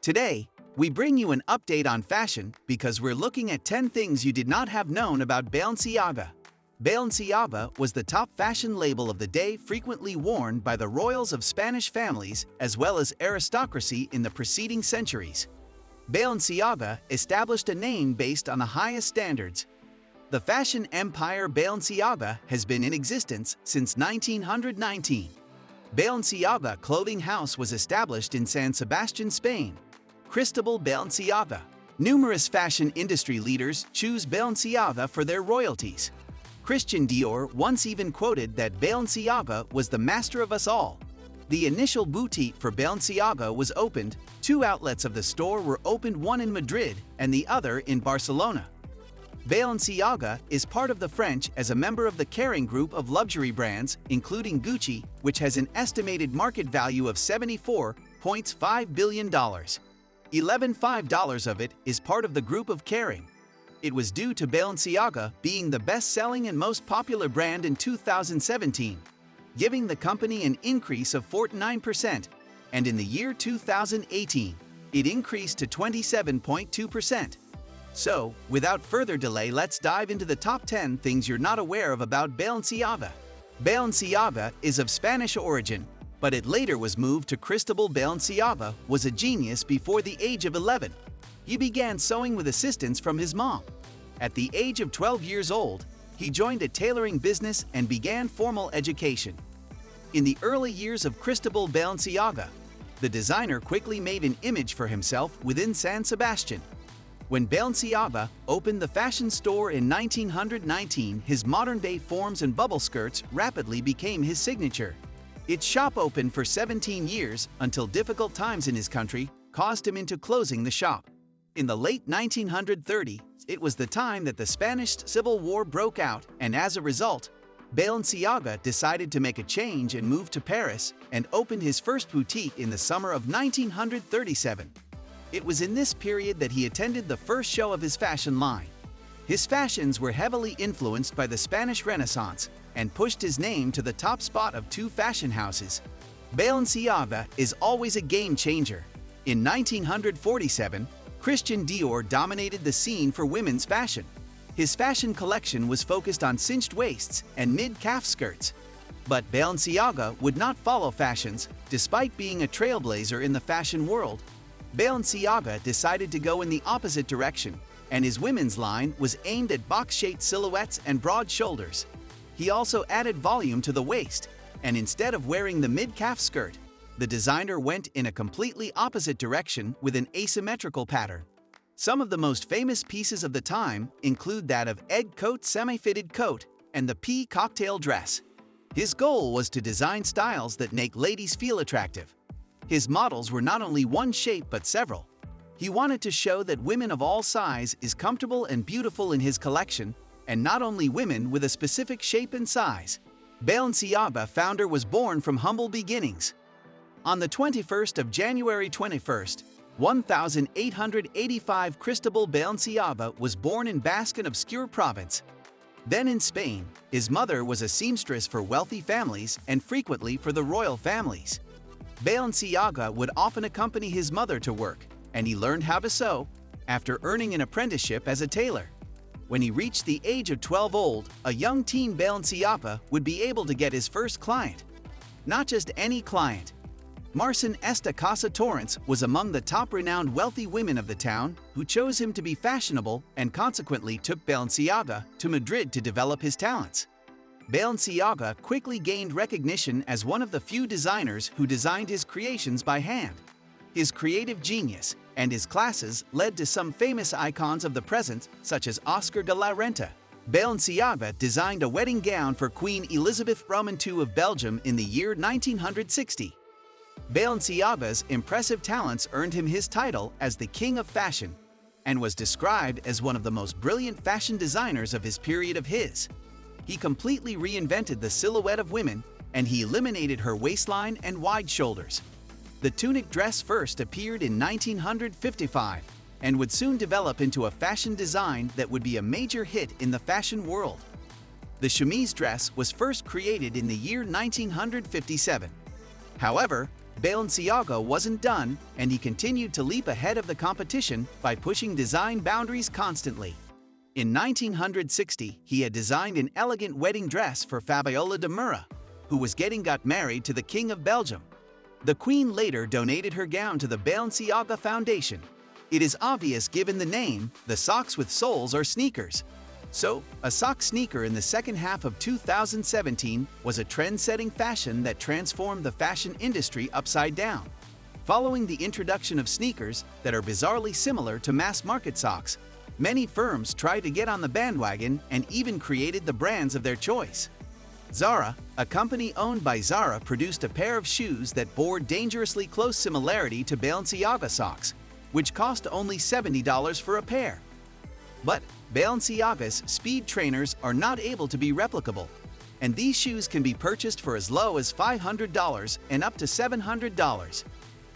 Today, we bring you an update on fashion because we're looking at 10 things you did not have known about Balenciaga. Balenciaga was the top fashion label of the day, frequently worn by the royals of Spanish families as well as aristocracy in the preceding centuries. Balenciaga established a name based on the highest standards. The fashion empire Balenciaga has been in existence since 1919. Balenciaga clothing house was established in San Sebastian, Spain. Cristobal Balenciaga. Numerous fashion industry leaders choose Balenciaga for their royalties. Christian Dior once even quoted that Balenciaga was the master of us all. The initial boutique for Balenciaga was opened. 2 outlets of the store were opened, one in Madrid and the other in Barcelona. Balenciaga is part of the French as a member of the Kering group of luxury brands, including Gucci, which has an estimated market value of $74.5 billion. $11.5 of it is part of the group of Kering. It was due to Balenciaga being the best-selling and most popular brand in 2017, giving the company an increase of 49%, and in the year 2018, it increased to 27.2%. So, without further delay, let's dive into the top 10 things you're not aware of about Balenciaga. Balenciaga is of Spanish origin, but it later was moved to Cristobal. Balenciaga was a genius before the age of 11. He began sewing with assistance from his mom. At the age of 12 years old, he joined a tailoring business and began formal education. In the early years of Cristobal Balenciaga, the designer quickly made an image for himself within San Sebastian. When Balenciaga opened the fashion store in 1919, his modern-day forms and bubble skirts rapidly became his signature. Its shop opened for 17 years until difficult times in his country caused him into closing the shop. In the late 1930s, it was the time that the Spanish Civil War broke out, and as a result, Balenciaga decided to make a change and moved to Paris and opened his first boutique in the summer of 1937. It was in this period that he attended the first show of his fashion line. His fashions were heavily influenced by the Spanish Renaissance and pushed his name to the top spot of 2 fashion houses. Balenciaga is always a game changer. In 1947, Christian Dior dominated the scene for women's fashion. His fashion collection was focused on cinched waists and mid-calf skirts. But Balenciaga would not follow fashions, despite being a trailblazer in the fashion world. Balenciaga decided to go in the opposite direction, and his women's line was aimed at box-shaped silhouettes and broad shoulders. He also added volume to the waist, and instead of wearing the mid-calf skirt, the designer went in a completely opposite direction with an asymmetrical pattern. Some of the most famous pieces of the time include that of egg coat, semi-fitted coat, and the pea cocktail dress. His goal was to design styles that make ladies feel attractive. His models were not only one shape but several. He wanted to show that women of all sizes is comfortable and beautiful in his collection, and not only women with a specific shape and size. Balenciaga founder was born from humble beginnings. On the 21st of January 1885, Cristobal Balenciaga was born in Basque and Obscure province. Then in Spain, his mother was a seamstress for wealthy families and frequently for the royal families. Balenciaga would often accompany his mother to work, and he learned how to sew after earning an apprenticeship as a tailor. When he reached the age of 12 old, a young teen Balenciaga would be able to get his first client. Not just any client. Marcin Esta Casa Torrance was among the top renowned wealthy women of the town who chose him to be fashionable and consequently took Balenciaga to Madrid to develop his talents. Balenciaga quickly gained recognition as one of the few designers who designed his creations by hand. His creative genius and his classes led to some famous icons of the present, such as Oscar de la Renta. Balenciaga designed a wedding gown for Queen Elizabeth II of Belgium in the year 1960. Balenciaga's impressive talents earned him his title as the King of Fashion and was described as one of the most brilliant fashion designers of his period of his. He completely reinvented the silhouette of women, and he eliminated her waistline and wide shoulders. The tunic dress first appeared in 1955 and would soon develop into a fashion design that would be a major hit in the fashion world. The chemise dress was first created in the year 1957. However, Balenciaga wasn't done, and he continued to leap ahead of the competition by pushing design boundaries constantly. In 1960, he had designed an elegant wedding dress for Fabiola de Mura, who got married to the King of Belgium. The Queen later donated her gown to the Balenciaga Foundation. It is obvious given the name, the socks with soles are sneakers. So, a sock sneaker in the second half of 2017 was a trend-setting fashion that transformed the fashion industry upside down. Following the introduction of sneakers that are bizarrely similar to mass-market socks, many firms tried to get on the bandwagon and even created the brands of their choice. Zara, a company owned by Zara, produced a pair of shoes that bore dangerously close similarity to Balenciaga socks, which cost only $70 for a pair. But Balenciaga's speed trainers are not able to be replicable, and these shoes can be purchased for as low as $500 and up to $700.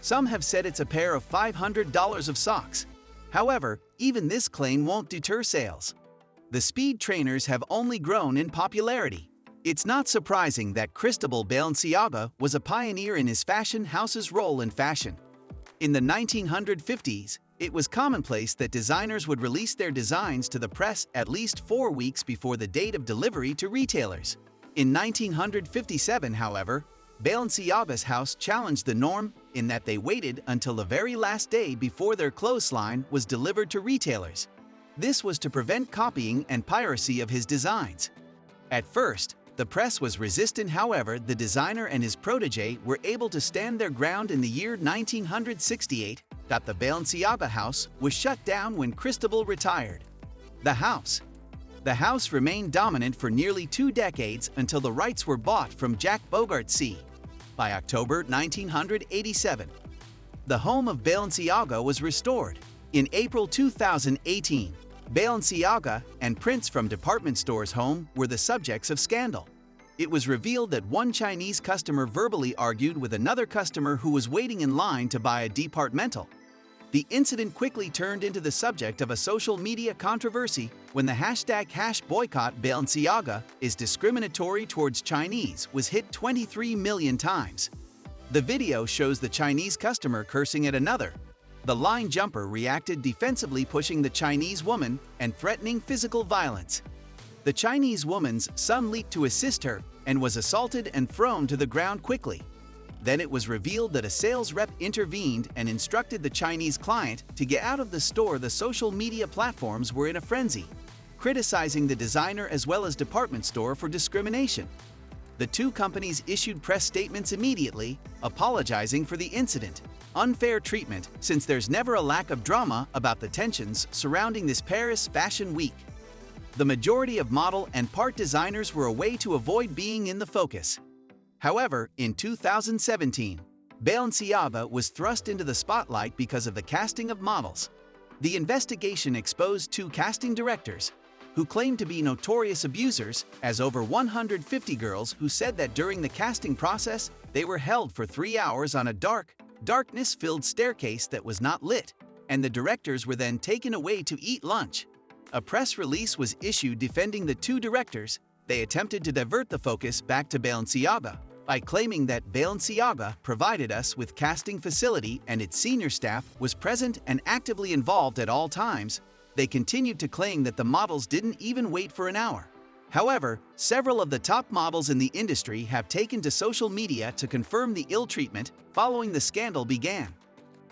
Some have said it's a pair of $500 of socks. However, even this claim won't deter sales. The speed trainers have only grown in popularity. It's not surprising that Cristobal Balenciaga was a pioneer in his fashion house's role in fashion. In the 1950s, it was commonplace that designers would release their designs to the press at least 4 weeks before the date of delivery to retailers. In 1957, however, Balenciaga's house challenged the norm in that they waited until the very last day before their clothes line was delivered to retailers. This was to prevent copying and piracy of his designs. At first, the press was resistant. However, the designer and his protege were able to stand their ground. In the year 1968, the Balenciaga house was shut down when Cristobal retired. The house remained dominant for nearly 2 decades until the rights were bought from Jack Bogartc. By October 1987, the home of Balenciaga was restored. In April 2018, Balenciaga and prints from department stores' home were the subjects of scandal. It was revealed that one Chinese customer verbally argued with another customer who was waiting in line to buy a departmental. The incident quickly turned into the subject of a social media controversy when the #BoycottBalenciaga is discriminatory towards Chinese was hit 23 million times. The video shows the Chinese customer cursing at another. The line jumper reacted defensively, pushing the Chinese woman and threatening physical violence. The Chinese woman's son leaped to assist her and was assaulted and thrown to the ground quickly. Then it was revealed that a sales rep intervened and instructed the Chinese client to get out of the store. The social media platforms were in a frenzy, criticizing the designer as well as department store for discrimination. The two companies issued press statements immediately, apologizing for the incident. Unfair treatment, since there's never a lack of drama about the tensions surrounding this Paris Fashion Week. The majority of model and part designers were a way to avoid being in the focus. However, in 2017, Balenciaga was thrust into the spotlight because of the casting of models. The investigation exposed 2 casting directors, who claimed to be notorious abusers, as over 150 girls who said that during the casting process, they were held for 3 hours on a darkness-filled staircase that was not lit, and the directors were then taken away to eat lunch. A press release was issued defending the 2 directors. They attempted to divert the focus back to Balenciaga by claiming that Balenciaga provided us with casting facility and its senior staff was present and actively involved at all times. They continued to claim that the models didn't even wait for an hour. However, several of the top models in the industry have taken to social media to confirm the ill treatment following the scandal began.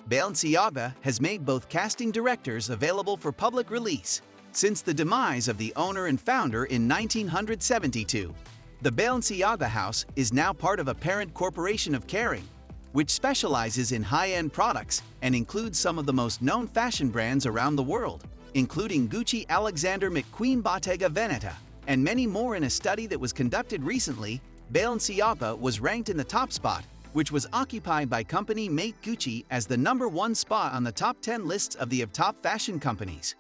Balenciaga has made both casting directors available for public release since the demise of the owner and founder in 1972. The Balenciaga house is now part of a parent corporation of Kering, which specializes in high-end products and includes some of the most known fashion brands around the world, including Gucci, Alexander McQueen, Bottega Veneta, and many more. In a study that was conducted recently, Balenciaga was ranked in the top spot, which was occupied by company mate Gucci as the #1 spot on the top 10 lists of the top fashion companies.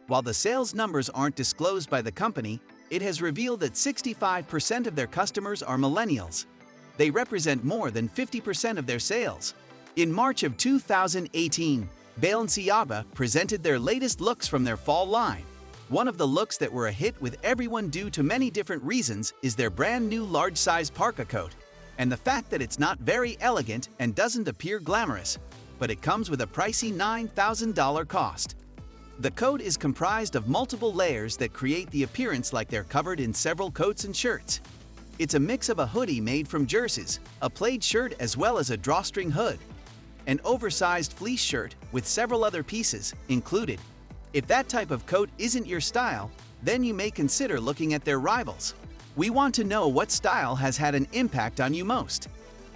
While the sales numbers aren't disclosed by the company, it has revealed that 65% of their customers are millennials. They represent more than 50% of their sales. In March of 2018, Balenciaga presented their latest looks from their fall line. One of the looks that were a hit with everyone due to many different reasons is their brand new large-size parka coat. and the fact that it's not very elegant and doesn't appear glamorous, but it comes with a pricey $9,000 cost. The coat is comprised of multiple layers that create the appearance like they're covered in several coats and shirts. It's a mix of a hoodie made from jerseys, a plaid shirt as well as a drawstring hood, an oversized fleece shirt with several other pieces included. If that type of coat isn't your style, then you may consider looking at their rivals. We want to know what style has had an impact on you most.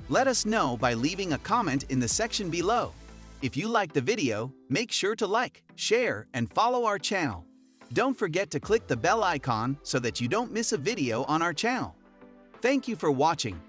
Let us know by leaving a comment in the section below. If you liked the video, make sure to like, share, and follow our channel. Don't forget to click the bell icon so that you don't miss a video on our channel. Thank you for watching.